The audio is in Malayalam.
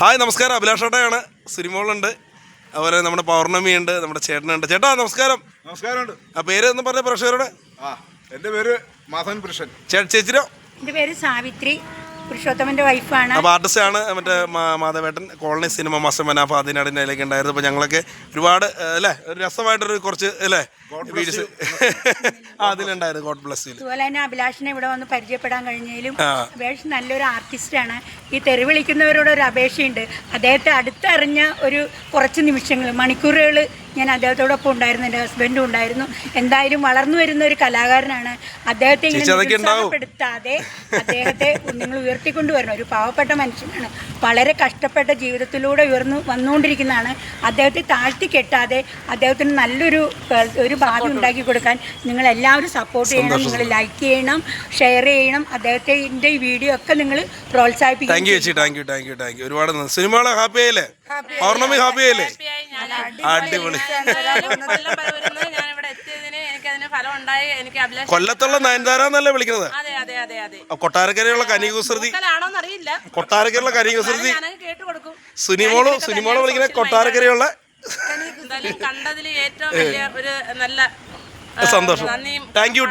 ഹായ് നമസ്കാരം, അഭിലാഷേട്ടയാണ്. സിനിമകളുണ്ട്, അതുപോലെ നമ്മുടെ പൗർണമിയുണ്ട്, നമ്മുടെ ചേട്ടനുണ്ട്. ചേട്ടാ നമസ്കാരം. നമസ്കാരമുണ്ട്. ആ പേര് എന്ന് പറഞ്ഞ പ്രേക്ഷകരോട്. എൻ്റെ പേര് മാധവൻ പുരുഷൻ. ചേച്ചിരോ? എൻ്റെ പേര് സാവിത്രി, പുരുഷോത്തമൻ്റെ വൈഫാണ്. അപ്പോൾ ആർട്ടിസ്റ്റാണ് മറ്റേ മാധവേട്ടൻ. കോളനി സിനിമ മാസ്റ്റർ മനാഫ് അതിനടിൻ്റെ അതിലേക്ക് ഉണ്ടായിരുന്നു. അപ്പോൾ ഞങ്ങളൊക്കെ ഒരുപാട് അല്ലേ ഒരു രസമായിട്ടൊരു കുറച്ച് അല്ലേ വീഡിയോസ് അതിലുണ്ടായിരുന്നു. God bless you. അതുപോലെ തന്നെ അഭിലാഷിനെ ഇവിടെ വന്ന് പരിചയപ്പെടാൻ കഴിഞ്ഞാലും അഭിലാഷ് നല്ലൊരു ആർട്ടിസ്റ്റാണ്. ഈ തെറി വിളിക്കുന്നവരോട് ഒരു അപേക്ഷയുണ്ട്. അദ്ദേഹത്തെ അടുത്തറിഞ്ഞ ഒരു കുറച്ച് നിമിഷങ്ങൾ, മണിക്കൂറുകൾ ഞാൻ അദ്ദേഹത്തോടൊപ്പം ഉണ്ടായിരുന്നു. എൻ്റെ ഹസ്ബൻഡും ഉണ്ടായിരുന്നു. എന്തായാലും വളർന്നു വരുന്ന ഒരു കലാകാരനാണ്. അദ്ദേഹത്തെ ഇങ്ങനെ നിരുത്സാഹപ്പെടുത്താതെ അദ്ദേഹത്തെ നിങ്ങൾ ഉയർത്തിക്കൊണ്ടുവരണം. ഒരു പാവപ്പെട്ട മനുഷ്യനാണ്, വളരെ കഷ്ടപ്പെട്ട ജീവിതത്തിലൂടെ വന്നുകൊണ്ടിരിക്കുന്നതാണ്. അദ്ദേഹത്തെ താഴ്ത്തി കെട്ടാതെ അദ്ദേഹത്തിന് നല്ലൊരു ഭാവി ഉണ്ടാക്കി കൊടുക്കാൻ നിങ്ങൾ എല്ലാവരും സപ്പോർട്ട് ചെയ്യണം. നിങ്ങൾ ലൈക്ക് ചെയ്യണം, ഷെയർ ചെയ്യണം. അദ്ദേഹത്തിൻ്റെ ഈ വീഡിയോ ഒക്കെ നിങ്ങൾ പ്രോത്സാഹിപ്പിക്കണം. Thank you. ഒരുപാട് സിനിമകളെ ഹാപ്പി ആയില്ലേ? പൗർണമി ഹാപ്പി ആയില്ലേ? അടിപൊളി. കൊല്ലത്തുള്ള നയൻതാര വിളിക്കുന്നത്. കൊട്ടാരക്കരയുള്ള കനികുസൃതി, കൊട്ടാരക്കരയുള്ള കനികുസൃതി സുനിമോള് വിളിക്കുന്നത്. കൊട്ടാരക്കരയുള്ള കണ്ടതിൽ ഏറ്റവും വലിയ ഒരു നല്ല സന്തോഷം. Thank you.